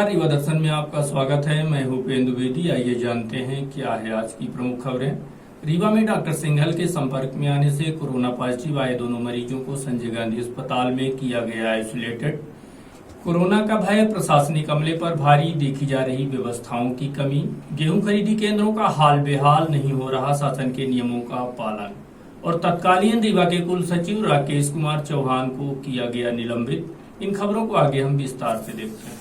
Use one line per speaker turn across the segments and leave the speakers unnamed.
नमस्कार, रीवा दर्शन में आपका स्वागत है। मैं हूं उपेंद्र द्विवेदी। आइए जानते हैं क्या है आज की प्रमुख खबरें। रीवा में डॉक्टर सिंघल के संपर्क में आने से कोरोना पॉजिटिव आए दोनों मरीजों को संजय गांधी अस्पताल में किया गया आइसोलेटेड। कोरोना का भय, प्रशासनिक अमले पर भारी, देखी जा रही व्यवस्थाओं की कमी, गेहूं खरीदी केंद्रों का हाल बेहाल, नहीं हो रहा शासन के नियमों का पालन और तत्कालीन रीवा के कुल सचिव राकेश कुमार चौहान को किया गया निलंबित। इन खबरों को आगे हम विस्तार से देखते हैं।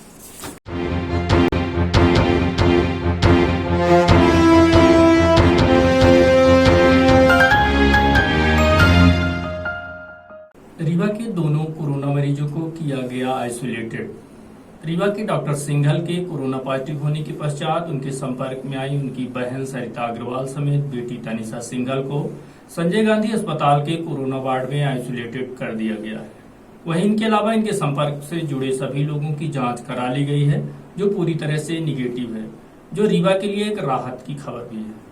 रीवा के दोनों कोरोना मरीजों को किया गया आइसोलेटेड। रीवा के डॉक्टर सिंघल के कोरोना पॉजिटिव होने के पश्चात उनके संपर्क में आई उनकी बहन सरिता अग्रवाल समेत बेटी तनिषा सिंघल को संजय गांधी अस्पताल के कोरोना वार्ड में आइसोलेटेड कर दिया गया है। वहीं इनके अलावा इनके संपर्क से जुड़े सभी लोगों की जांच करा ली गई है, जो पूरी तरह से निगेटिव है, जो रीवा के लिए एक राहत की खबर भी है।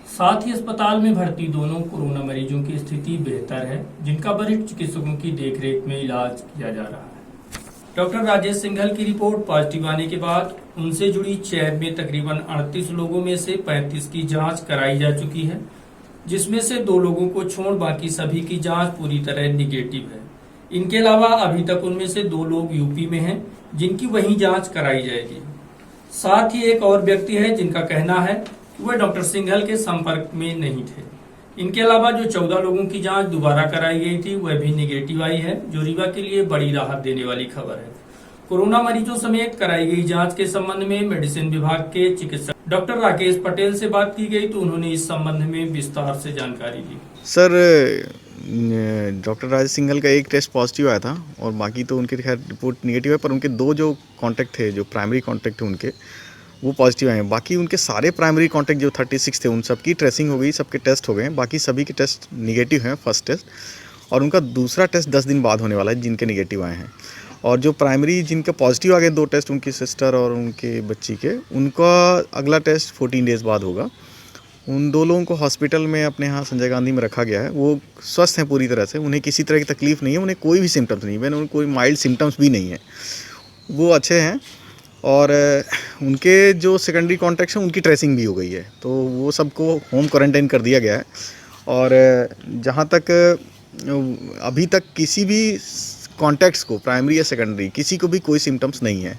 साथ ही अस्पताल में भर्ती दोनों कोरोना मरीजों की स्थिति बेहतर है, जिनका वरिष्ठ चिकित्सकों की देखरेख में इलाज किया जा रहा है। डॉक्टर राजेश सिंघल की रिपोर्ट पॉजिटिव आने के बाद उनसे जुड़ी चैन में तकरीबन 38 लोगों में से 35 की जांच कराई जा चुकी है, जिसमें से 2 लोगों को छोड़ बाकी सभी की जांच पूरी तरह निगेटिव है। इनके अलावा अभी तक उनमें से 2 लोग यूपी में हैं, जिनकी वहीं जांच कराई जाएगी। साथ ही एक और व्यक्ति है जिनका कहना है कि वह डॉक्टर सिंघल के संपर्क में नहीं थे। इनके अलावा जो 14 लोगों की जांच दोबारा कराई गई थी वह भी निगेटिव आई है, जो रीवा के लिए बड़ी राहत देने वाली खबर है। कोरोना मरीजों समेत कराई गई जांच के संबंध में मेडिसिन विभाग के चिकित्सक डॉक्टर राकेश पटेल से बात की गई तो उन्होंने इस संबंध में विस्तार से जानकारी दी।
सर, डॉक्टर राजेश सिंघल का एक टेस्ट पॉजिटिव आया था और बाकी तो उनके खैर रिपोर्ट निगेटिव है, पर उनके 2 जो कांटेक्ट थे, जो प्राइमरी कांटेक्ट थे उनके, वो पॉजिटिव आए हैं। बाकी उनके सारे प्राइमरी कांटेक्ट जो 36 थे उन सबकी ट्रेसिंग हो गई, सबके टेस्ट हो गए हैं। बाकी सभी के टेस्ट निगेटिव हैं फर्स्ट टेस्ट, और उनका दूसरा टेस्ट 10 दिन बाद होने वाला है जिनके निगेटिव आए हैं। और जो प्राइमरी जिनके पॉजिटिव आ गए 2 टेस्ट, उनकी सिस्टर और उनके बच्ची के, उनका अगला टेस्ट 14 डेज़ बाद होगा। उन 2 लोगों को हॉस्पिटल में अपने यहाँ संजय गांधी में रखा गया है। वो स्वस्थ हैं पूरी तरह से, उन्हें किसी तरह की तकलीफ़ नहीं है, उन्हें कोई भी सिम्टम्स नहीं है, उन्हें कोई माइल्ड सिम्टम्स भी नहीं है, वो अच्छे हैं। और उनके जो सेकेंडरी कॉन्टैक्ट्स हैं उनकी ट्रेसिंग भी हो गई है, तो वो सबको होम क्वारंटाइन कर दिया गया है। और जहाँ तक अभी तक किसी भी कॉन्टैक्ट्स को, प्राइमरी या सेकेंडरी, किसी को भी कोई सिम्टम्स नहीं है,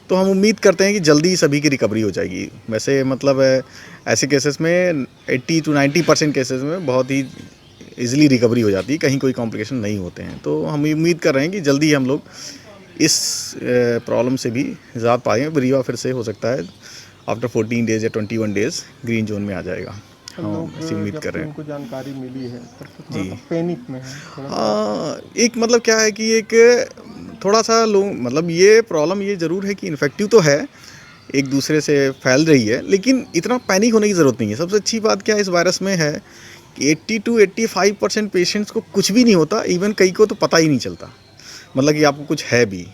तो हम उम्मीद करते हैं कि जल्दी ही सभी की रिकवरी हो जाएगी। वैसे मतलब ऐसे केसेस में 80 to 90% केसेस में बहुत ही ईजिली रिकवरी हो जाती है, कहीं कोई कॉम्प्लिकेशन नहीं होते हैं। तो हम उम्मीद कर रहे हैं कि जल्दी हम लोग इस प्रॉब्लम से भी निजात पाएंगे। रीवा फिर से हो सकता है आफ्टर 14 डेज़ या 21 डेज़ ग्रीन जोन में आ जाएगा। हम ऐसी उम्मीद कर रहे हैं।
उनको जानकारी मिली है
जी,
पैनिक में है
एक मतलब क्या है कि एक थोड़ा सा लोग, मतलब ये प्रॉब्लम ये ज़रूर है कि इन्फेक्टिव तो है, एक दूसरे से फैल रही है, लेकिन इतना पैनिक होने की ज़रूरत नहीं है। सबसे अच्छी बात क्या इस वायरस में है कि 80 to 85% पेशेंट्स को कुछ भी नहीं होता, इवन कई को तो पता ही नहीं चलता, मतलब कि आपको कुछ है भी।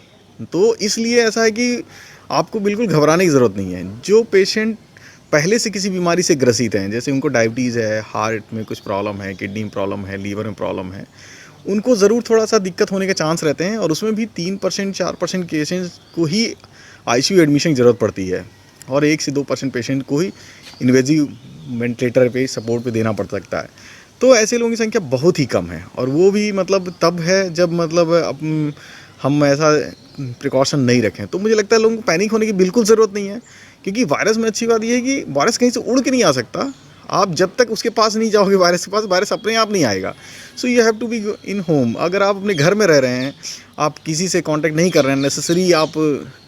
तो इसलिए ऐसा है कि आपको बिल्कुल घबराने की ज़रूरत नहीं है। जो पेशेंट पहले से किसी बीमारी से ग्रसित हैं, जैसे उनको डायबिटीज़ है, हार्ट में कुछ प्रॉब्लम है, किडनी में प्रॉब्लम है, लीवर में प्रॉब्लम है, उनको ज़रूर थोड़ा सा दिक्कत होने के चांस रहते हैं। और उसमें भी 3% 4% केसेस को ही आईसीयू एडमिशन की ज़रूरत पड़ती है, और 1 से 2% पेशेंट को ही इन्वेजिव वेंटिलेटर पे सपोर्ट पे देना पड़ सकता है। तो ऐसे लोगों की संख्या बहुत ही कम है, और वो भी मतलब तब है जब मतलब हम ऐसा प्रिकॉशन नहीं रखें। तो मुझे लगता है लोगों को पैनिक होने की बिल्कुल ज़रूरत नहीं है, क्योंकि वायरस में अच्छी बात यह है कि वायरस कहीं से उड़ के नहीं आ सकता। आप जब तक उसके पास नहीं जाओगे वायरस के पास, वायरस अपने आप नहीं आएगा। So you have to be in home. अगर आप अपने घर में रह रहे हैं, आप किसी से कांटेक्ट नहीं कर रहे हैं, नेसेसरी आप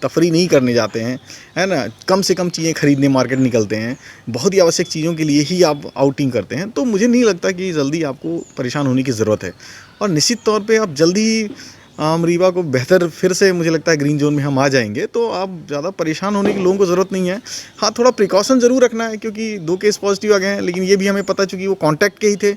तफरी नहीं करने जाते हैं, है ना, कम से कम चीज़ें खरीदने मार्केट निकलते हैं, बहुत ही आवश्यक चीज़ों के लिए ही आप आउटिंग करते हैं, तो मुझे नहीं लगता कि जल्दी आपको परेशान होने की ज़रूरत है। और निश्चित तौर पर आप जल्दी रीवा को बेहतर फिर से मुझे लगता है ग्रीन जोन में हम आ जाएंगे, तो आप ज़्यादा परेशान होने की लोगों को ज़रूरत नहीं है। हाँ, थोड़ा प्रिकॉशन ज़रूर रखना है, क्योंकि 2 केस पॉजिटिव आ गए हैं, लेकिन ये भी हमें पता चूँकि वो कांटेक्ट के ही थे,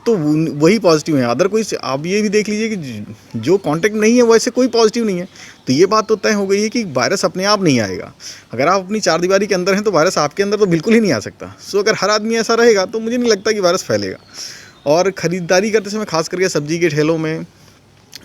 तो वही पॉजिटिव हैं। अदर कोई, आप ये भी देख लीजिए कि जो कांटेक्ट नहीं है वैसे कोई पॉजिटिव नहीं है। तो ये बात तो तय हो गई है कि वायरस अपने आप नहीं आएगा। अगर आप अपनी 4 दीवारी के अंदर हैं तो वायरस आपके अंदर तो बिल्कुल ही नहीं आ सकता। सो अगर हर आदमी ऐसा रहेगा तो मुझे नहीं लगता कि वायरस फैलेगा। और ख़रीदारी करते समय खास करके सब्जी के ठेलों में,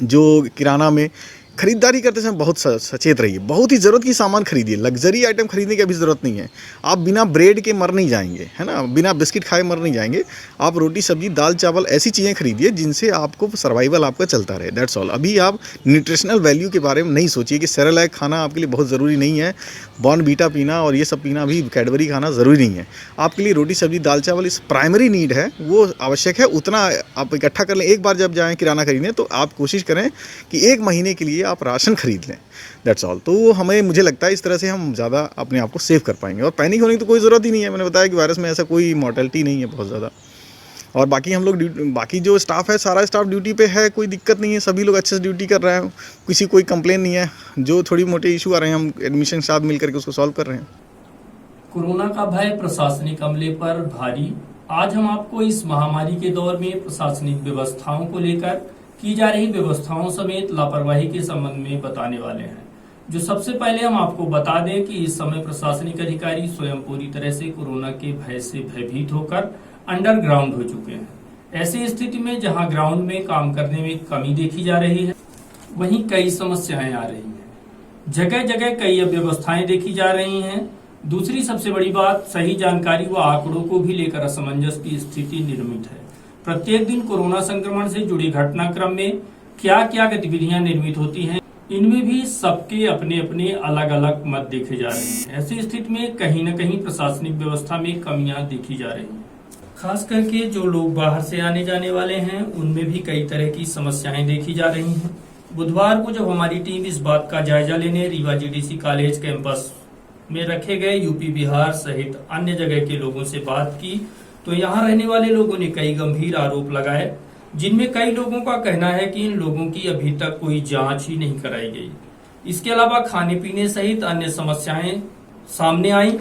जो किराना में, खरीदारी करते समय बहुत सचेत रहिए, बहुत ही ज़रूरत की सामान खरीदिए। लग्जरी आइटम खरीदने की अभी ज़रूरत नहीं है। आप बिना ब्रेड के मर नहीं जाएंगे, है ना, बिना बिस्किट खाए मर नहीं जाएंगे। आप रोटी सब्जी दाल चावल ऐसी चीज़ें खरीदिए जिनसे आपको सर्वाइवल आपका चलता रहे, दैट्स ऑल। अभी आप न्यूट्रिशनल वैल्यू के बारे में नहीं सोचिए कि सेरेलैक खाना आपके लिए बहुत ज़रूरी नहीं है, बॉर्नवीटा पीना और ये सब पीना, अभी कैडबरी खाना ज़रूरी नहीं है। आपके लिए रोटी सब्जी दाल चावल इस प्राइमरी नीड है, वो आवश्यक है, उतना आप इकट्ठा कर लें। एक बार जब जाएँ किराना खरीदने तो आप कोशिश करें कि 1 महीने के लिए आप राशन खरीद लें, दैट्स ऑल। तो हमें मुझे लगता है इस तरह से हम ज़्यादा अपने आप को सेव कर पाएंगे। और पैनिक होने की तो कोई ज़रूरत ही नहीं है। मैंने बताया कि वायरस में ऐसा कोई मॉर्टेलिटी नहीं है बहुत ज़्यादा। और बाकी हम लोग बाकी जो स्टाफ है, सारा स्टाफ ड्यूटी पे है, कोई दिक्कत नहीं है, सभी लोग अच्छे से ड्यूटी कर रहे हैं, किसी कोई कंप्लेन नहीं है। जो थोड़ी मोटे इशू आ रहे हैं हम एडमिशन के साथ मिल करके उसको सॉल्व कर रहे हैं।
कोरोना का भय प्रशासनिक अमले पर भारी। आज हम आपको इस महामारी के दौर में प्रशासनिक व्यवस्थाओं को लेकर की जा रही व्यवस्थाओं समेत लापरवाही के संबंध में बताने वाले हैं। जो सबसे पहले हम आपको बता दें कि इस समय प्रशासनिक अधिकारी स्वयं पूरी तरह से कोरोना के भय से भयभीत होकर अंडरग्राउंड हो चुके हैं। ऐसी स्थिति में जहां ग्राउंड में काम करने में कमी देखी जा रही है, वहीं कई समस्याएं आ रही हैं। जगह जगह कई अव्यवस्थाएं देखी जा रही हैं। दूसरी सबसे बड़ी बात, सही जानकारी व आंकड़ों को भी लेकर असमंजस की स्थिति निर्मित है। प्रत्येक दिन कोरोना संक्रमण से जुड़े घटनाक्रम में क्या क्या गतिविधियां निर्मित होती हैं, इनमें भी सबके अपने अपने अलग अलग मत देखे जा रहे हैं। ऐसी स्थिति में कहीं न कहीं प्रशासनिक व्यवस्था में कमियां देखी जा रही हैं। खास करके जो लोग बाहर से आने जाने वाले हैं, उनमें भी कई तरह की समस्याएं देखी जा रही हैं। बुधवार को जब हमारी टीम इस बात का जायजा लेने रीवा जीडीसी कॉलेज कैंपस में रखे गए यूपी बिहार सहित अन्य जगह के लोगों से बात की, तो यहाँ रहने वाले लोगों ने कई गंभीर आरोप लगाए, जिनमें कई लोगों का कहना है कि इन लोगों की अभी तक कोई जांच ही नहीं कराई गई। इसके अलावा खाने पीने सहित अन्य समस्याएं सामने आई।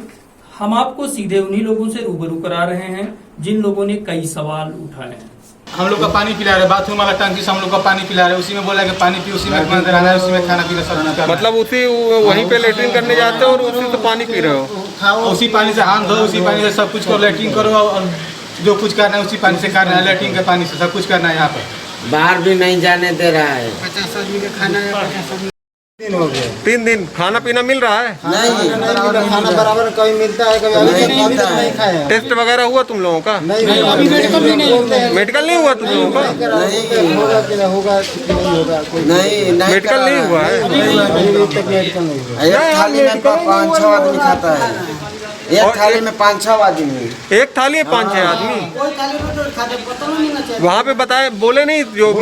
हम आपको सीधे उन्हीं लोगों से रूबरू करा रहे हैं जिन लोगों ने कई सवाल उठाए हैं।
हम लोग का पानी पिला रहे, बाथरूम वाला टंकी से हम लोग का पानी पिला रहे, उसी में बोला कि पानी पी, उसी में रहना है, उसी में खाना पीना सब कुछ।
मतलब उसी वहीं पे लेटरिन करने जाते हो और उसी से पानी पी रहे हो?
उसी पानी से हाथ धो, उसी पानी से सब कुछ करो, लेटरिन करो और जो कुछ करना है उसी पानी से करना है। लेटरिन के पानी से सब कुछ करना है। यहाँ पर
बाहर भी नहीं जाने दे रहा है।
50 आदमी का खाना है, 50 आदमी
3 हो गए। 3 दिन खाना पीना मिल रहा है?
नहीं,
खाना बराबर कभी मिलता है, कभी
नहीं मिलता है।
खाया।
टेस्ट वगैरह हुआ तुम लोगों का?
नहीं, अभी मेडिकल भी नहीं,
मेडिकल नहीं हुआ तुम लोगों का?
होगा कि नहीं होगा, नहीं होगा,
नहीं
मेडिकल नहीं हुआ है?
अभी तक मेडिकल नहीं हुआ।
एक थाली में 5-6 आदमी खाता है। एक थाली में 5-6 आदमी।
एक थाली में 5-6 आदमी? वहाँ पे बताए, बोले नहीं जो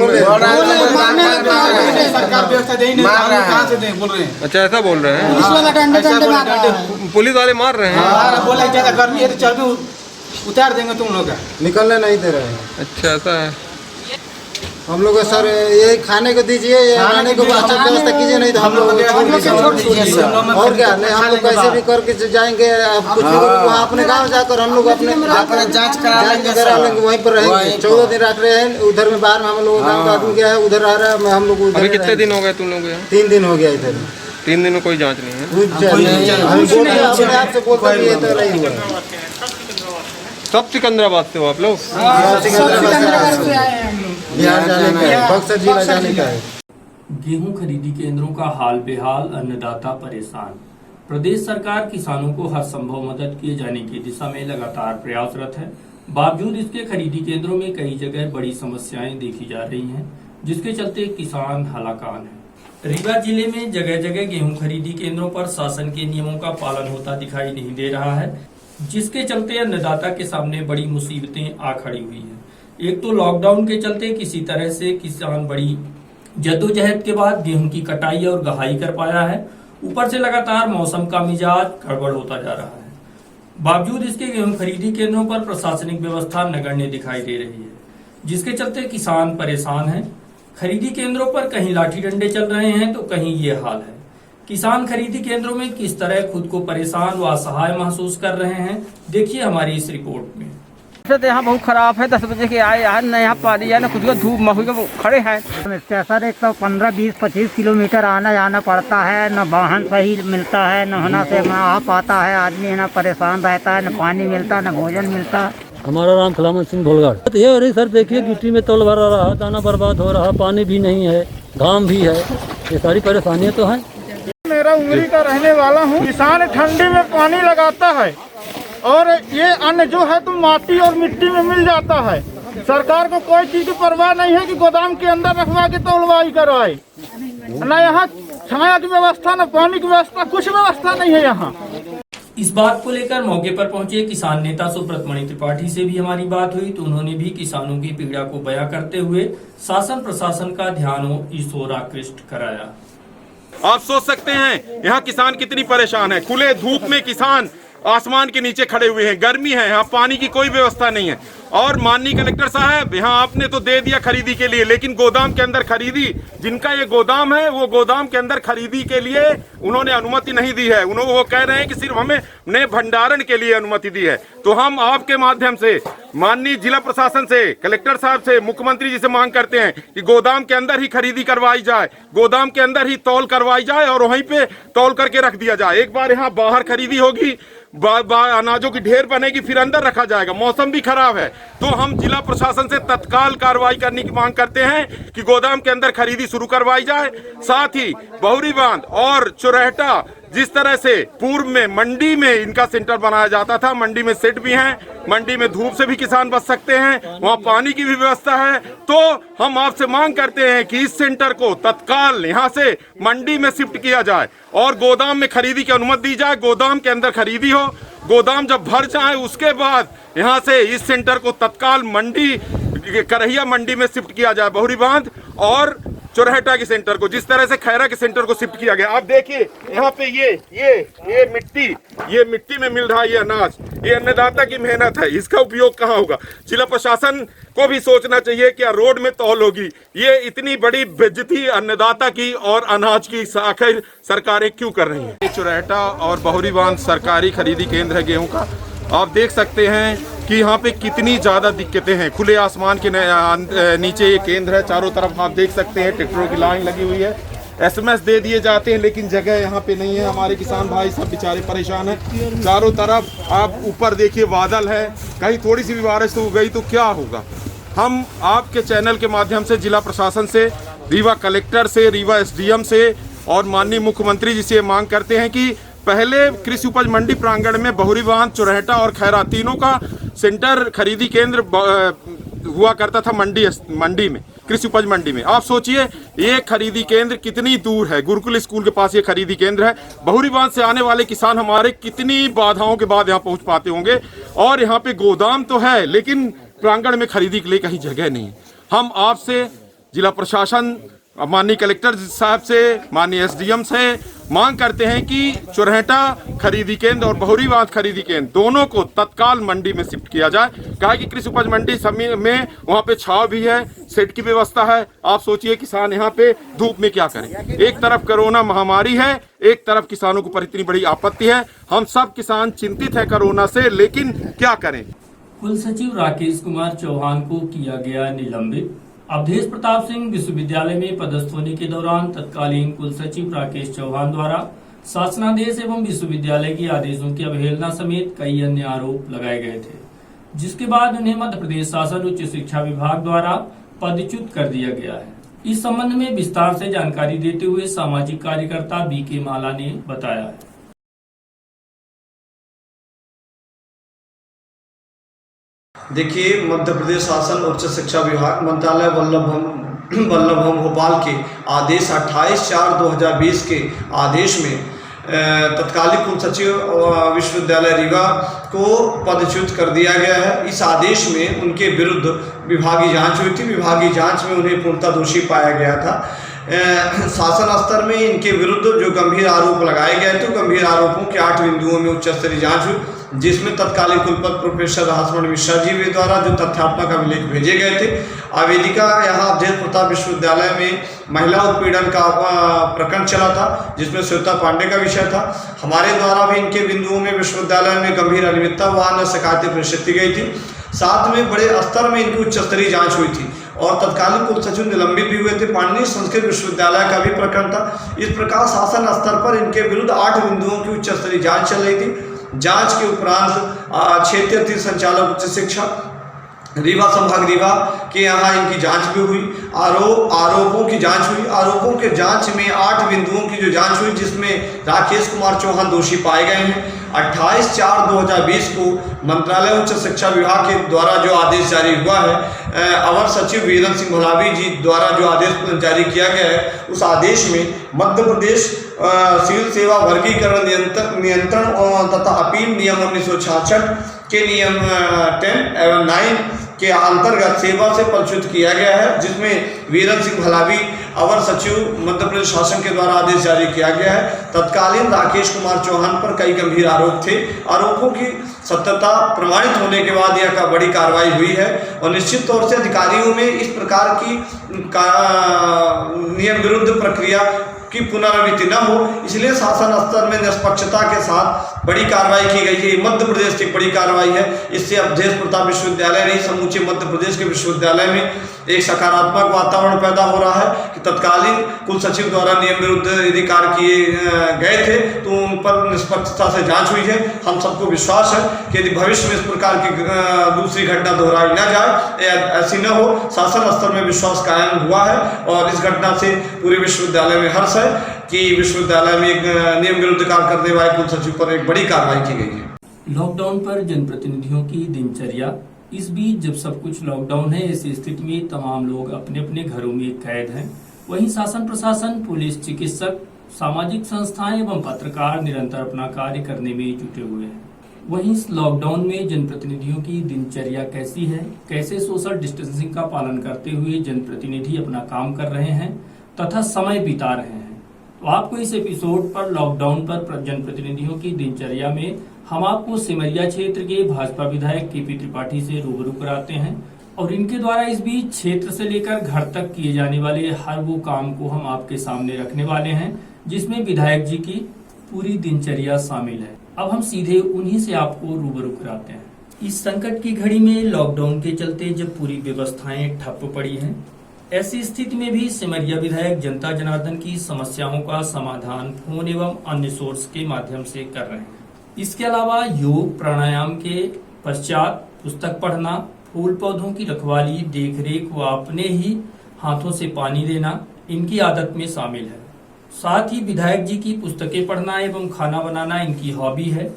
सरकार व्यवस्था दे ही नहीं, हम लोग कहाँ से दें, बोल रहे हैं।
अच्छा, ऐसा बोल रहे हैं? पुलिस वाले मार रहे हैं?
हाँ, बोला ज्यादा गर्मी है तो चर्बी उतार देंगे तुम लोग का। निकलने नहीं दे रहे हैं।
अच्छा, ऐसा है।
हम लोग सर ये खाने को दीजिए, खाने को अच्छा व्यवस्था कीजिए, नहीं तो हम लोग छोड़ दीजिए। और क्या नहीं, हम लोग कैसे भी करके जाएंगे, कुछ भी वहाँ अपने गाँव जाकर हम लोग अपने
जांच करा लेंगे,
वहीं पर रहेंगे। 14 दिन रख रहे हैं उधर में, बाहर में हम लोग गाँव का आदमी गया है, उधर रह रहा है, हम लोग
अभी कितने दिन हो गए तुम लोग यहाँ?
3 दिन हो गया इधर।
3 दिन में कोई जांच नहीं है?
अपने आप से बोलते भी तो नहीं हुआ।
सब सिकंदराबाद से हो आप लोग?
बिहार जाने का है, बक्सर जिला जाने का है।
गेहूं खरीदी केंद्रों का हाल बेहाल, अन्नदाता परेशान। प्रदेश सरकार किसानों को हर संभव मदद किए जाने की दिशा में लगातार प्रयासरत है। बावजूद इसके खरीदी केंद्रों में कई जगह बड़ी समस्याएं देखी जा रही हैं, जिसके चलते किसान हलाकान है। रीवा जिले में जगह जगह गेहूं खरीदी केंद्रों पर शासन के नियमों का पालन होता दिखाई नहीं दे रहा है, जिसके चलते अन्नदाता के सामने बड़ी मुसीबतें आ खड़ी हुई हैं। एक तो लॉकडाउन के चलते किसी तरह से किसान बड़ी जद्दोजहद के बाद गेहूं की कटाई और गहाई कर पाया है। ऊपर से लगातार मौसम का मिजाज गड़बड़ होता जा रहा है। बावजूद इसके गेहूं खरीदी केंद्रों पर प्रशासनिक व्यवस्था नगण्य दिखाई दे रही है, जिसके चलते किसान परेशान हैं। खरीदी केंद्रों पर कहीं लाठी डंडे चल रहे हैं तो कहीं ये हाल है। किसान खरीदी केंद्रों में किस तरह खुद को परेशान व असहाय महसूस कर रहे हैं, देखिए हमारी इस रिपोर्ट में।
तो यहाँ बहुत खराब है। 10 बजे के आए यार, न यहाँ पानी है न कुछ, धूप महुई के खड़े हैं।
स्टेशन 115, 20, 25 किलोमीटर आना जाना पड़ता है, न वाहन सही मिलता है, न होना से न आ पाता है आदमी, न परेशान रहता है, न पानी मिलता, न भोजन मिलता।
हमारा नाम खलामत सिंह भोलगढ़। ये अरे सर देखिए, गिट्टी में तौल भरा रहा, दाना बर्बाद हो रहा, पानी भी नहीं है, घाम भी है, ये सारी परेशानियाँ तो हैं।
मेरा उमरी का रहने वाला हूँ। किसान ठंडी में पानी लगाता है और ये अन्न जो है तो माटी और मिट्टी में मिल जाता है। सरकार को कोई चीज की परवाह नहीं है कि गोदाम के अंदर रखवा के तोड़वाई करवाए। न यहाँ छाया की व्यवस्था, न पानी की व्यवस्था, कुछ व्यवस्था नहीं है यहाँ।
इस बात को लेकर मौके पर पहुंचे किसान नेता सुब्रत मणि त्रिपाठी से भी हमारी बात हुई तो उन्होंने भी किसानों की पीड़ा को बयां करते हुए शासन प्रशासन का ध्यान इस ओर आकृष्ट कराया।
आप सोच सकते हैं यहाँ किसान कितनी परेशान है। खुले धूप में किसान आसमान के नीचे खड़े हुए हैं, गर्मी है, यहाँ पानी की कोई व्यवस्था नहीं है। और माननीय कलेक्टर साहब, यहाँ आपने तो दे दिया खरीदी के लिए, लेकिन गोदाम के अंदर खरीदी, जिनका ये गोदाम है वो गोदाम के अंदर खरीदी के लिए उन्होंने अनुमति नहीं दी है। वो कह रहे हैं कि सिर्फ हमें भंडारण के लिए अनुमति दी है। तो हम आपके माध्यम से माननीय जिला प्रशासन से, कलेक्टर साहब से, मुख्यमंत्री जी से मांग करते हैं कि गोदाम के अंदर ही खरीदी करवाई जाए, गोदाम के अंदर ही तौल करवाई जाए और वहीं पे तौल करके रख दिया जाए। एक बार यहाँ बाहर खरीदी होगी, अनाजों की ढेर बनेगी, फिर अंदर रखा जाएगा। मौसम भी खराब है, तो हम जिला प्रशासन से तत्काल कार्रवाई करने की मांग करते हैं कि गोदाम के अंदर खरीदी शुरू करवाई जाए। साथ ही बहुरी बांध और चुरहटा, जिस तरह से पूर्व में मंडी में इनका सेंटर बनाया जाता था, मंडी में सेट भी हैं, मंडी में धूप से भी किसान बच सकते हैं, वहाँ पानी की भी व्यवस्था है। तो हम आपसे मांग करते हैं कि इस सेंटर को तत्काल यहाँ से मंडी में शिफ्ट किया जाए और गोदाम में खरीदी की अनुमति दी जाए। गोदाम के अंदर खरीदी हो, गोदाम जब भर जाए उसके बाद यहाँ से इस सेंटर को तत्काल मंडी, करहिया मंडी में शिफ्ट किया जाए, बहुरी बांध और चुरहटा के सेंटर को, जिस तरह से खैरा के सेंटर को शिफ्ट किया गया। आप देखिए यहाँ पे ये मिट्टी में मिल रहा है ये अनाज, ये अन्नदाता की मेहनत है, इसका उपयोग कहाँ होगा? जिला प्रशासन को भी सोचना चाहिए कि रोड में तौल होगी। ये इतनी बड़ी बेइज्जती अन्नदाता की और अनाज की आखिर सरकारें क्यों कर रही हैं? चुरहटा और बहुरी बांध सरकारी खरीदी केंद्र है गेहूं का। आप देख सकते हैं कि यहाँ पे कितनी ज़्यादा दिक्कतें हैं। खुले आसमान के नीचे ये केंद्र है, चारों तरफ आप देख सकते हैं ट्रैक्टरों की लाइन लगी हुई है। SMS दे दिए जाते हैं लेकिन जगह यहाँ पे नहीं है। हमारे किसान भाई सब बेचारे परेशान हैं। चारों तरफ आप ऊपर देखिए बादल है, कहीं थोड़ी सी भी बारिश हो गई तो क्या होगा? हम आपके चैनल के माध्यम से जिला प्रशासन से, रीवा कलेक्टर से, रीवा SDM से और माननीय मुख्यमंत्री जी से मांग करते हैं कि पहले कृषि उपज मंडी प्रांगण में बहुरी बांध, चुरहटा और खैरा तीनों का सेंटर खरीदी केंद्र हुआ करता था मंडी में, कृषि उपज मंडी में। आप सोचिए ये खरीदी केंद्र कितनी दूर है। गुरुकुल स्कूल के पास ये खरीदी केंद्र है। बहुरी बांध से आने वाले किसान हमारे कितनी बाधाओं के बाद यहाँ पहुँच पाते होंगे। और यहाँ पे गोदाम तो है लेकिन प्रांगण में खरीदी के लिए कहीं जगह नहीं। हम आपसे जिला प्रशासन, माननीय कलेक्टर साहब से, माननीय SDM से मांग करते हैं कि चुरहटा खरीदी केंद्र और बहुरी बांध खरीदी केंद्र दोनों को तत्काल मंडी में शिफ्ट किया जाए। कहा कि कृषि उपज मंडी समय में वहाँ पे छाव भी है, सेट की व्यवस्था है। आप सोचिए किसान यहाँ पे धूप में क्या करें? एक तरफ कोरोना महामारी है, एक तरफ किसानों के ऊपर इतनी बड़ी आपत्ति है। हम सब किसान चिंतित है कोरोना से, लेकिन क्या करें?
कुल सचिव राकेश कुमार चौहान को किया गया निलंबित। अवधेश प्रताप सिंह विश्वविद्यालय में पदस्थ होने के दौरान तत्कालीन कुल सचिव राकेश चौहान द्वारा शासनादेश एवं विश्वविद्यालय के आदेशों की अवहेलना समेत कई अन्य आरोप लगाए गए थे, जिसके बाद उन्हें मध्य प्रदेश शासन उच्च शिक्षा विभाग द्वारा पदच्युत कर दिया गया है। इस संबंध में विस्तार से जानकारी देते हुए सामाजिक कार्यकर्ता BK माला ने बताया है।
देखिए, मध्य प्रदेश शासन उच्च शिक्षा विभाग मंत्रालय वल्लभ भवन भोपाल के आदेश 28/4/2020 के आदेश में तत्कालीन कुल सचिव विश्वविद्यालय रीवा को पदच्युत कर दिया गया है। इस आदेश में उनके विरुद्ध विभागीय जांच हुई थी। विभागीय जांच में उन्हें पूर्णतः दोषी पाया गया था। शासन स्तर में इनके विरुद्ध जो गंभीर आरोप लगाए गए थे, गंभीर आरोपों के 8 बिंदुओं में उच्च स्तरीय जांच हुई, जिसमें तत्कालीन कुलपति प्रोफेसर राजमणि मिश्रा जी के द्वारा जो तथ्यात्मक अभिलेख भेजे गए थे। आवेदिका यहाँ अवधेश प्रताप विश्वविद्यालय में महिला उत्पीड़न का प्रकरण चला था, जिसमें श्वेता पांडे का विषय था। हमारे द्वारा भी इनके बिंदुओं में विश्वविद्यालय में गंभीर अनियमितता व अन्य शिकायतें प्रेषित की गई थी। साथ में बड़े स्तर में इनकी उच्च स्तरीय जाँच हुई थी और तत्कालीन कुल सचिव निलंबित भी हुए थे। पाणिनि संस्कृत विश्वविद्यालय का भी प्रकरण था। इस प्रकार शासन स्तर पर इनके विरुद्ध 8 बिंदुओं की उच्च स्तरीय जाँच चल रही थी। जांच के उपरांत क्षेत्रीय संचालक उच्च शिक्षा रीवा संभाग रीवा के यहाँ इनकी जांच भी हुई। आरोपों की जांच हुई। आरोपों के जांच में 8 बिंदुओं की जो जांच हुई, जिसमें राकेश कुमार चौहान दोषी पाए गए हैं। 28/4/2020 को मंत्रालय उच्च शिक्षा विभाग के द्वारा जो आदेश जारी हुआ है, अवर सचिव वीरेंद्र सिंह भलावी जी द्वारा जो आदेश जारी किया गया है, उस आदेश में मध्य प्रदेश सिविल सेवा वर्गीकरण नियंत्रण तथा अपील नियम 1966 के नियम 10 एवं 9 के अंतर्गत सेवा से पदच्युत किया गया है, जिसमें वीरेंद्र सिंह भलावी अवर सचिव मध्य प्रदेश शासन के द्वारा आदेश जारी किया गया है। तत्कालीन राकेश कुमार चौहान पर कई गंभीर आरोप थे। आरोपों की सत्यता प्रमाणित होने के बाद यह बड़ी कार्रवाई हुई है और निश्चित तौर से अधिकारियों में इस प्रकार की नियम विरुद्ध प्रक्रिया की पुनरावृत्ति न हो, इसलिए शासन स्तर में निष्पक्षता के साथ बड़ी कार्रवाई की गई है। मध्य प्रदेश की बड़ी कार्रवाई है। इससे अवधेश प्रताप विश्वविद्यालय नहीं, समूचे मध्य प्रदेश के विश्वविद्यालय में एक सकारात्मक वातावरण पैदा हो रहा है कि तत्कालीन कुल सचिव द्वारा नियम विरुद्ध यदि कार्य किए गए थे तो उन पर निष्पक्षता से जांच हुई है। हम सबको विश्वास है कि यदि भविष्य में इस प्रकार की दूसरी घटना दोहराई न जाए, ऐसी न हो, शासन स्तर में विश्वास कायम हुआ है और इस घटना से पूरे विश्वविद्यालय में हर्ष है कि विश्वविद्यालय में एक नियम विरुद्ध कार्य करने वाले कुल सचिव पर एक बड़ी कार्रवाई की गई है।
लॉकडाउन पर जनप्रतिनिधियों की दिनचर्या। इस बीच जब सब कुछ लॉकडाउन है, ऐसी स्थिति में तमाम लोग अपने अपने घरों में कैद हैं। वहीं शासन प्रशासन, पुलिस, चिकित्सक, सामाजिक संस्थाएं एवं पत्रकार निरंतर अपना कार्य करने में जुटे हुए हैं। वहीं इस लॉकडाउन में जनप्रतिनिधियों की दिनचर्या कैसी है, कैसे सोशल डिस्टेंसिंग का पालन करते हुए जनप्रतिनिधि अपना काम कर रहे हैं तथा समय बिता रहे हैं, तो आपको इस एपिसोड पर लॉकडाउन पर जनप्रतिनिधियों की दिनचर्या में हम आपको सिमरिया क्षेत्र के भाजपा विधायक केपी त्रिपाठी से रूबरू कराते हैं और इनके द्वारा इस बीच क्षेत्र से लेकर घर तक किए जाने वाले हर वो काम को हम आपके सामने रखने वाले हैं जिसमें विधायक जी की पूरी दिनचर्या शामिल है। अब हम सीधे उन्हीं से आपको रूबरू कराते हैं। इस संकट की घड़ी में लॉकडाउन के चलते जब पूरी व्यवस्थाएं ठप पड़ी हैं, ऐसी स्थिति में भी सिमरिया विधायक जनता जनार्दन की समस्याओं का समाधान फोन एवं अन्य सोर्स के माध्यम से कर रहे हैं। इसके अलावा योग प्राणायाम के पश्चात पुस्तक पढ़ना, फूल पौधों की रखवाली, देखरेख व अपने ही हाथों से पानी देना इनकी आदत में शामिल है। साथ ही विधायक जी की पुस्तकें पढ़ना एवं खाना बनाना इनकी हॉबी है।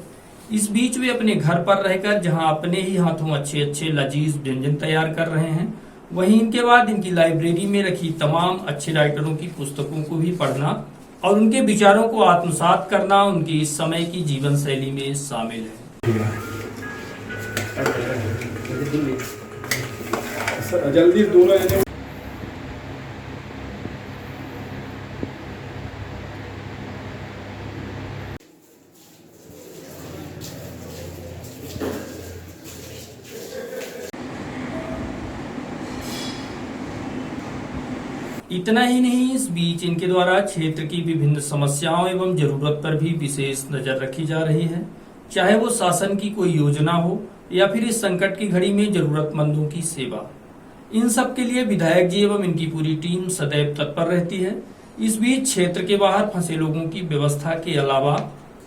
इस बीच वे अपने घर पर रहकर जहां अपने ही हाथों अच्छे अच्छे लजीज व्यंजन तैयार कर रहे हैं, वहीं इनके बाद इनकी लाइब्रेरी में रखी तमाम अच्छे राइटरों की पुस्तकों को भी पढ़ना और उनके विचारों को आत्मसात करना उनकी इस समय की जीवन शैली में शामिल है।
जल्दी दोनों
इतना ही नहीं, इस बीच इनके द्वारा क्षेत्र की विभिन्न समस्याओं एवं जरूरत पर भी विशेष नजर रखी जा रही है, चाहे वो शासन की कोई योजना हो या फिर इस संकट की घड़ी में जरूरतमंदों की सेवा। इन सब के लिए विधायक जी एवं इनकी पूरी टीम सदैव तत्पर रहती है। इस बीच क्षेत्र के बाहर फंसे लोगों की व्यवस्था के अलावा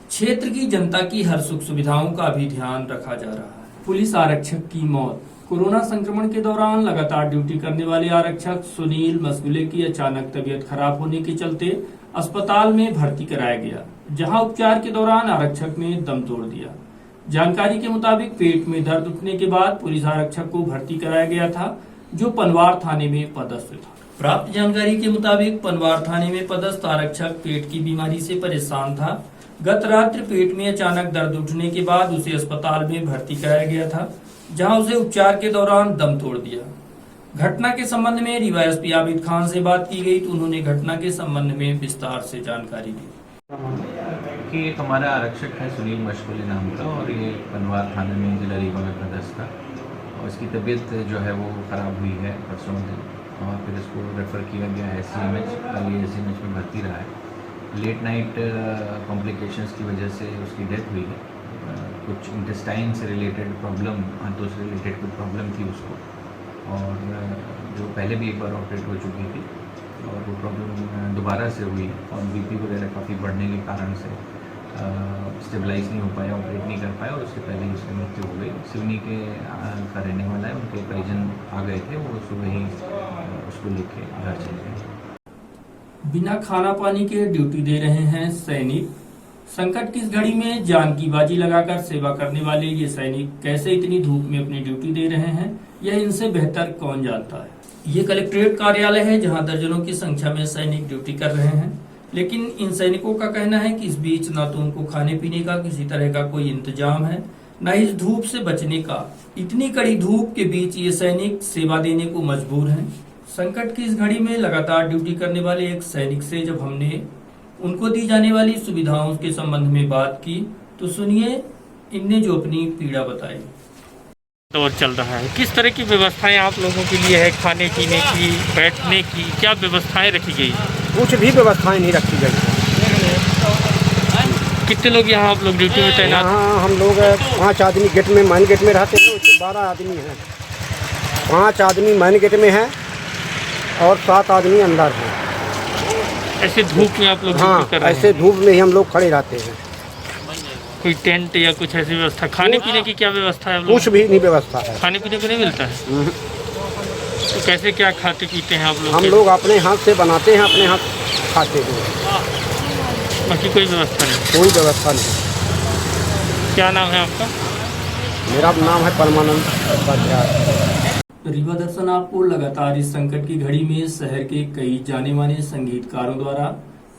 क्षेत्र की जनता की हर सुख सुविधाओं का भी ध्यान रखा जा रहा है। पुलिस आरक्षक की मौत। कोरोना संक्रमण के दौरान लगातार ड्यूटी करने वाले आरक्षक सुनील मसगुले की अचानक तबीयत खराब होने के चलते अस्पताल में भर्ती कराया गया, जहां उपचार के दौरान आरक्षक ने दम तोड़ दिया। जानकारी के मुताबिक पेट में दर्द उठने के बाद पुलिस आरक्षक को भर्ती कराया गया था, जो पनवार थाने में पदस्थ था। प्राप्त जानकारी के मुताबिक पनवार थाने में पदस्थ आरक्षक पेट की बीमारी से परेशान था। गत रात्रि पेट में अचानक दर्द उठने के बाद उसे अस्पताल में भर्ती कराया गया था, जहां उसे उपचार के दौरान दम तोड़ दिया। घटना के संबंध में रीवा एसपी आबिद खान से बात की गई तो उन्होंने घटना के संबंध में विस्तार से जानकारी दी।
कि एक हमारा आरक्षक है सुनील मशगुले नाम का, और ये पनवार थाने में जिला रीवा में पदस्थ था, और इसकी तबीयत जो है वो ख़राब हुई है परसों दिन, और फिर इसको रेफ़र किया गया है SCMH। कल ये SCMH में भर्ती रहा है। लेट नाइट कॉम्प्लिकेशंस की वजह से उसकी डेथ हुई है। कुछ इंटेस्टाइन से रिलेटेड प्रॉब्लम, हाथों से रिलेटेड कुछ प्रॉब्लम थी उसको, और जो पहले भी एक बार ऑपरेट हो चुकी थी, और वो प्रॉब्लम दोबारा से हुई, और BP वगैरह काफ़ी बढ़ने के कारण से स्टेबलाइज नहीं हो पाया, ऑपरेट नहीं कर पाया और उससे पहले ही उसकी मृत्यु हो गई। सिवनी के का रहने वाला है, उनके परिजन आ गए थे, वो सुबह ही उसको लेके घर चले गए।
बिना खाना पानी के ड्यूटी दे रहे हैं सैनिक। संकट की इस घड़ी में जान की बाजी लगाकर सेवा करने वाले ये सैनिक कैसे इतनी धूप में अपनी ड्यूटी दे रहे हैं, यह इनसे बेहतर कौन जानता है। ये कलेक्ट्रेट कार्यालय है जहां दर्जनों की संख्या में सैनिक ड्यूटी कर रहे हैं, लेकिन इन सैनिकों का कहना है कि इस बीच न तो उनको खाने पीने का किसी तरह का कोई इंतजाम है, न इस धूप से बचने का। इतनी कड़ी धूप के बीच ये सैनिक सेवा देने को मजबूर हैं। संकट की इस घड़ी में लगातार ड्यूटी करने वाले एक सैनिक से जब हमने उनको दी जाने वाली सुविधाओं के संबंध में बात की तो सुनिए इनने जो अपनी पीड़ा बताई।
दौर चल रहा है, किस तरह की व्यवस्थाएं आप लोगों के लिए है, खाने पीने की, बैठने की, क्या व्यवस्थाएं रखी गई?
कुछ भी व्यवस्थाएं नहीं रखी गई है।
कितने लोग यहाँ आप लोग ड्यूटी में तैनात?
हाँ, हम लोग 5 आदमी गेट में, मेन गेट में रहते हैं, उससे 12 आदमी हैं। 5 आदमी मेन गेट में हैं और 7 आदमी अंदर हैं।
ऐसे धूप में आप लोग
हाँ,
ड्यूटी कर रहे हैं?
ऐसे धूप में ही हम लोग खड़े रहते हैं।
कोई टेंट या कुछ ऐसी व्यवस्था? खाने पीने की क्या व्यवस्था है?
कुछ भी नहीं व्यवस्था है।
खाने पीने को नहीं मिलता है? तो कैसे क्या खाते पीते हैं आप लोग?
हम लोग अपने हाथ से बनाते हैं, अपने हाथ खाते हैं,
बाकी कोई व्यवस्था नहीं?
कोई व्यवस्था नहीं।
क्या नाम है आपका?
मेरा नाम है परमानंद उपाध्याय।
रीवा दर्शन आपको लगातार इस संकट की घड़ी में शहर के कई जाने माने संगीतकारों द्वारा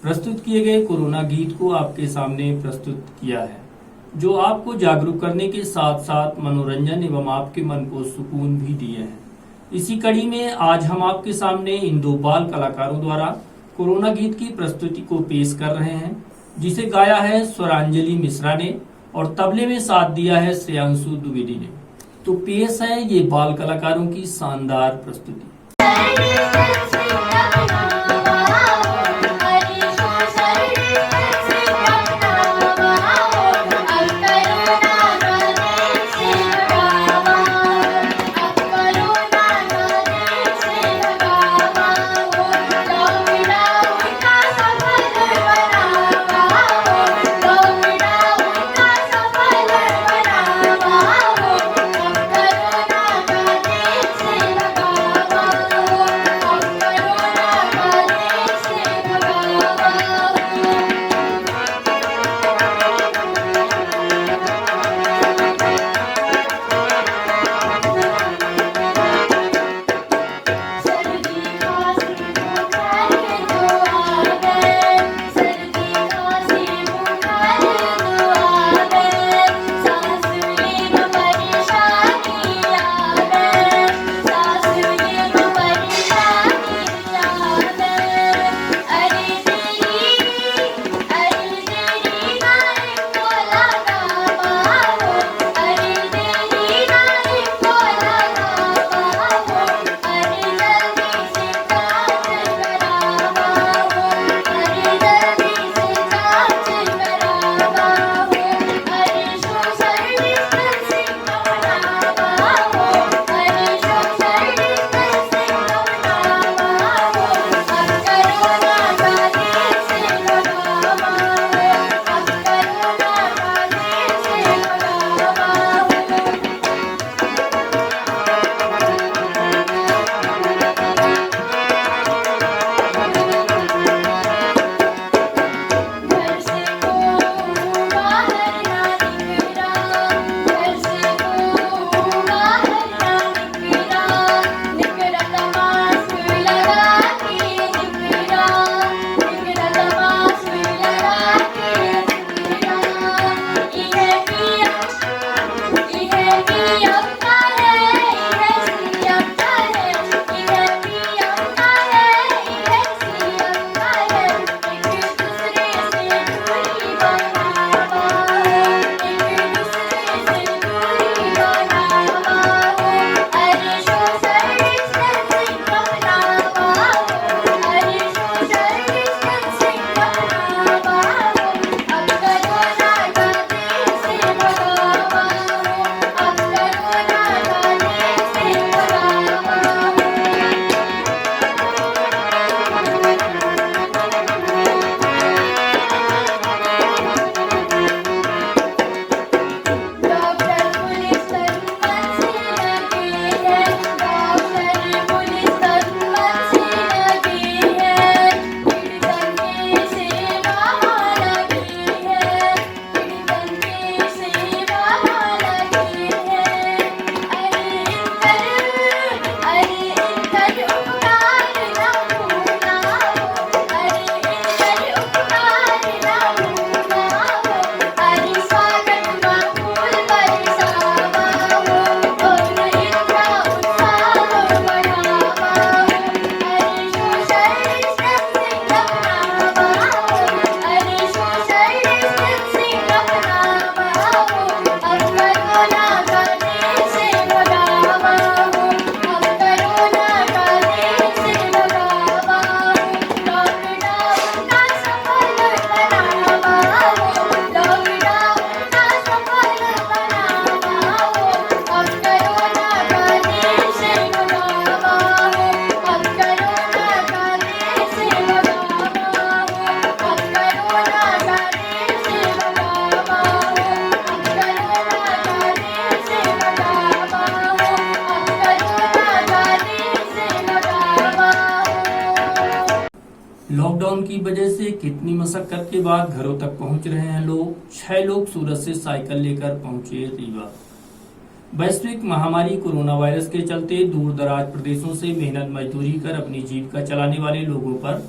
प्रस्तुत किए गए कोरोना गीत को आपके सामने प्रस्तुत किया है, जो आपको जागरूक करने के साथ साथ मनोरंजन एवं आपके मन को सुकून भी दिए हैं। इसी कड़ी में आज हम आपके सामने इन 2 बाल कलाकारों द्वारा कोरोना गीत की प्रस्तुति को पेश कर रहे हैं, जिसे गाया है स्वरांजलि मिश्रा ने और तबले में साथ दिया है श्रेयांशु द्विवेदी ने। तो पेश है ये बाल कलाकारों की शानदार प्रस्तुति। लॉकडाउन की वजह से कितनी मशक्कत के बाद घरों तक पहुंच रहे हैं लोग। 6 लोग सूरत से साइकिल लेकर पहुंचे रीवा। वैश्विक महामारी कोरोना वायरस के चलते दूर दराज प्रदेशों से मेहनत मजदूरी कर अपनी जीविका चलाने वाले लोगों पर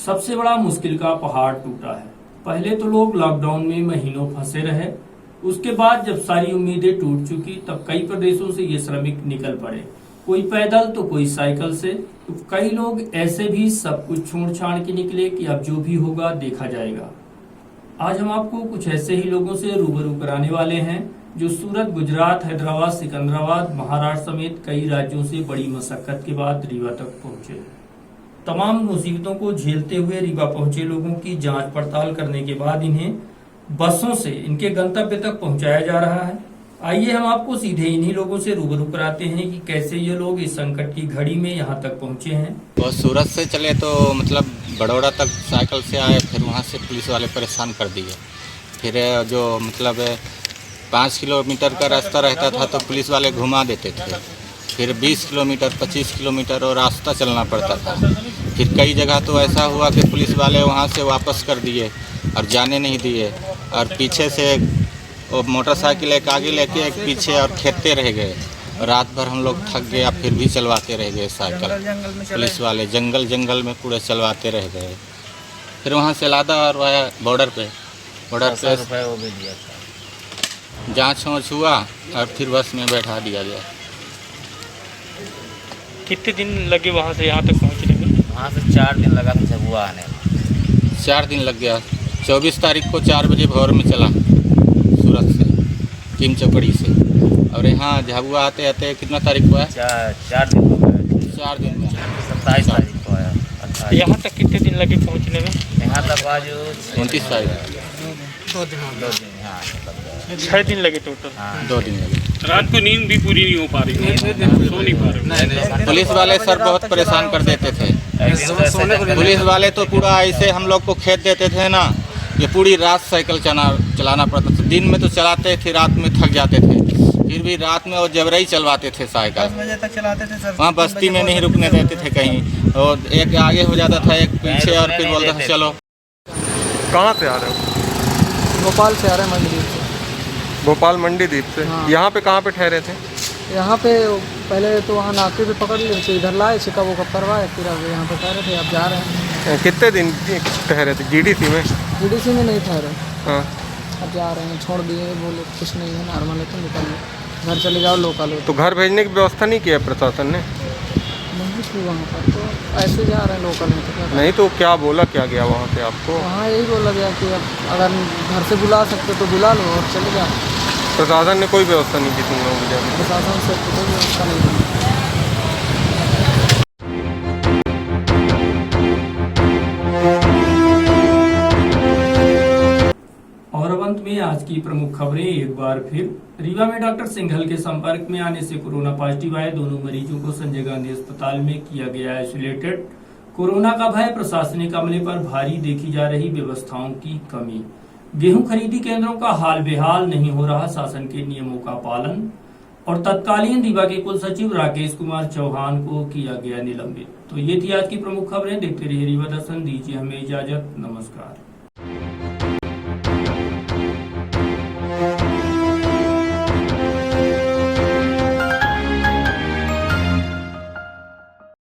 सबसे बड़ा मुश्किल का पहाड़ टूटा है। पहले तो लोग लॉकडाउन में महीनों फंसे रहे, उसके बाद जब सारी उम्मीदें टूट चुकी तब कई प्रदेशों से ये श्रमिक निकल पड़े, कोई पैदल तो कोई साइकिल से। तो कई लोग ऐसे भी सब कुछ छोड़ छाड़ के निकले कि अब जो भी होगा देखा जाएगा। आज हम आपको कुछ ऐसे ही लोगों से रूबरू कराने वाले हैं जो सूरत, गुजरात, हैदराबाद, सिकंदराबाद, महाराष्ट्र समेत कई राज्यों से बड़ी मशक्कत के बाद रीवा तक पहुंचे। तमाम मुसीबतों को झेलते हुए रीवा पहुंचे लोगों की जांच पड़ताल करने के बाद इन्हें बसों से इनके गंतव्य तक पहुंचाया जा रहा है। आइए हम आपको सीधे इन्हीं लोगों से रूबरू कराते हैं कि कैसे ये लोग इस संकट की घड़ी में यहाँ तक पहुंचे हैं।
वो सूरत से चले तो मतलब बड़ौदा तक साइकिल से आए, फिर वहाँ से पुलिस वाले परेशान कर दिए। फिर जो मतलब 5 किलोमीटर का रास्ता रहता था तो पुलिस वाले घुमा देते थे। फिर 20 किलोमीटर 25 किलोमीटर और रास्ता चलना पड़ता था। फिर कई जगह तो ऐसा हुआ कि पुलिस वाले वहाँ से वापस कर दिए और जाने नहीं दिए, और पीछे से वो मोटरसाइकिल एक आगे लेके एक पीछे और खेदते रह गए। रात भर हम लोग थक गए, फिर भी चलवाते रह गए साइकिल। पुलिस वाले जंगल में पूरे चलवाते रह गए। फिर वहाँ से लादा और बॉर्डर पे वो भी दिया था। जाँच हुआ और फिर बस में बैठा दिया गया।
कितने दिन लगे वहाँ से यहाँ तक पहुँचने में?
वहाँ से 4 दिन लगा था हुआ आने में।
4 दिन लग गया। 24 तारीख को 4 बजे भोर में चला सूरत से टीम चौकड़ी से, और यहाँ झाबुआ आते आते कितना तारीख को आया?
4 दिन हो गए।
4 दिन में
27 तारीख को आया।
यहाँ तक कितने दिन लगे पहुँचने में?
यहाँ तक आज
29 तारीख।
2 दिन। हाँ
6 दिन लगे टोटल।
2 दिन लगे।
रात को नींद भी पूरी नहीं हो पा रही, सो नहीं पा रहे।
पुलिस वाले सर बहुत परेशान कर देते थे। पुलिस वाले तो पूरा ऐसे हम लोग को खेद देते थे ना, ये पूरी रात साइकिल चलाना पड़ता था। दिन में तो चलाते थे, रात में थक जाते थे, फिर भी रात में वो जबरई चलवाते थे साइकिल।
10 बजे तक चलाते थे सर।
वहाँ बस्ती में नहीं रुकने देते थे कहीं, और एक आगे हो जाता था एक पीछे, और फिर बोलता था चलो।
कहाँ से आ रहे हो?
भोपाल से आ रहे हैं मंडीदीप से।
भोपाल मंडीदीप से।
हाँ।
यहाँ पे कहाँ पे ठहरे थे?
यहाँ पे पहले तो वहाँ नाके पे पकड़ लिए थे, इधर लाए, चेकअप वोकअप करवाए, फिर अब यहाँ पे ठहरे थे। अब जा रहे हैं।
कितने दिन ठहरे थे? जीडीसी में?
जीडीसी में नहीं ठहरे।
हाँ।
अब जा रहे हैं, छोड़ दिए, बोले कुछ नहीं है, नॉर्मल है तो निकल लो, घर चले जाओ, लोकल हो।
तो घर भेजने की व्यवस्था नहीं किया प्रशासन ने?
नहीं थी वहाँ पर, तो ऐसे जा रहे हैं लोकल में। तो क्या
नहीं तो क्या बोला क्या गया वहाँ से आपको?
वहाँ यही बोला गया कि अब अगर घर से बुला सकते तो बुला लो और चले जाओ।
प्रशासन ने कोई व्यवस्था नहीं की तुम लोगों की जाने?
प्रशासन से कोई व्यवस्था नहीं की।
और अब अंत में आज की प्रमुख खबरें एक बार फिर। रीवा में डॉक्टर सिंघल के संपर्क में आने से कोरोना पॉजिटिव आए दोनों मरीजों को संजय गांधी अस्पताल में किया गया आइसोलेटेड। कोरोना का भय, प्रशासनिक अमले पर भारी, देखी जा रही व्यवस्थाओं की कमी। गेहूं खरीदी केंद्रों का हाल बेहाल, नहीं हो रहा शासन के नियमों का पालन। और तत्कालीन रीवा के कुल सचिव राकेश कुमार चौहान को किया गया निलंबित। तो ये थी आज की प्रमुख खबरें। देखते रहिए रीवा दर्शन। दीजिए हमें इजाजत। नमस्कार।